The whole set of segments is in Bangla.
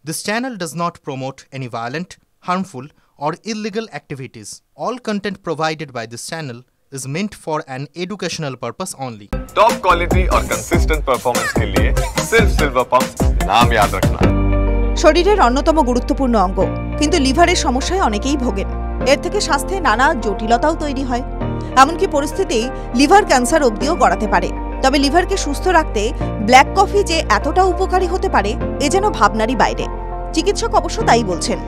This channel does not promote any violent, harmful, or illegal activities. All content provided by this channel is meant for an educational purpose only. Top quality और कंसिस्टेंट परफॉर्मेंस के लिए सिर्फ सिल्वर पंप नाम याद रखना। শরীরের অন্যতম গুরুত্বপূর্ণ অঙ্গ, কিন্তু লিভারের সমস্যায় অনেকেই ভোগেন। এর থেকে স্বাস্থ্যে নানা জটিলতাও তৈরি হয়। এমনকি পরিস্থিতি লিভার ক্যান্সার অবধিও গড়াতে পারে। তবে লিভারকে সুস্থ রাখতে ব্ল্যাক কফি যে এতটা উপকারী হতে পারে এ যেন ভাবনারই বাইরে। চিকিৎসক অবশ্য তাই বলছেন।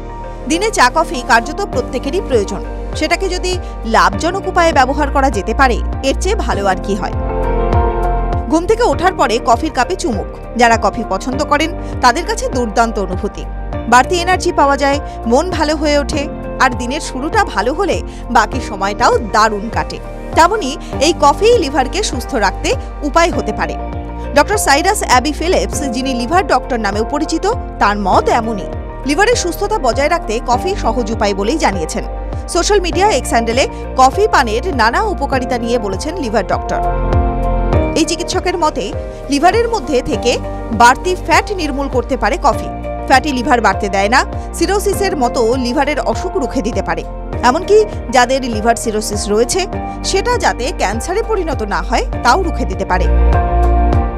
দিনে চা কফি কার্যত প্রত্যেকেরই প্রয়োজন। সেটাকে যদি লাভজনক উপায়ে ব্যবহার করা যেতে পারে এর চেয়ে ভালো আর কি হয়। ঘুম থেকে ওঠার পরে কফির কাপে চুমুক, যারা কফি পছন্দ করেন তাদের কাছে দুর্দান্ত অনুভূতি। বাড়তি এনার্জি পাওয়া যায়, মন ভালো হয়ে ওঠে, আর দিনের শুরুটা ভালো হলে বাকি সময়টাও দারুণ কাটে। তেমনি এই কফি লিভারকে সুস্থ রাখতে উপায় হতে পারে। ডক্টর সাইরাস অ্যাবি ফিলিপস, যিনি লিভার ডক্টর নামেও পরিচিত, তার মত এমনই। লিভারের সুস্থতা বজায় রাখতে কফি সহজ উপায় বলেই জানিয়েছেন। সোশ্যাল মিডিয়া এক্স হ্যান্ডেলে কফি পানের নানা উপকারিতা নিয়ে বলেছেন লিভার ডক্টর। এই চিকিৎসকের মতে লিভারের মধ্যে থেকে বাড়তি ফ্যাট নির্মূল করতে পারে কফি। ফ্যাটি লিভার বাড়তে দেয় না, সিরোসিসের মতো লিভারের অসুখ রুখে দিতে পারে। এমনকি যাদের লিভার সিরোসিস রয়েছে সেটা যাতে ক্যান্সারে পরিণত না হয় তাও রুখে দিতে পারে।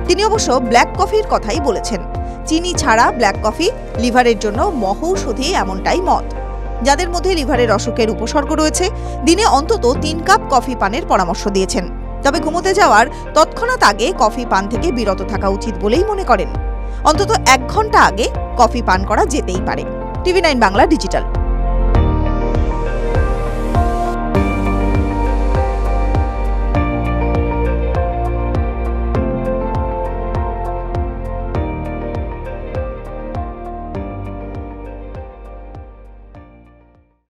তিনি অবশ্য ব্ল্যাক কফির কথাই বলেছেন। চিনি ছাড়া ব্ল্যাক কফি লিভারের জন্য মহৌষধি, এমনটাই মত। যাদের মধ্যে লিভারের অসুখের উপসর্গ রয়েছে দিনে অন্তত 3 কাপ কফি পানের পরামর্শ দিয়েছেন। তবে ঘুমোতে যাওয়ার তৎক্ষণাৎ আগে কফি পান থেকে বিরত থাকা উচিত বলেই মনে করেন। অন্তত 1 ঘন্টা আগে কফি পান করা যেতেই পারে। টিভি9 বাংলা ডিজিটাল।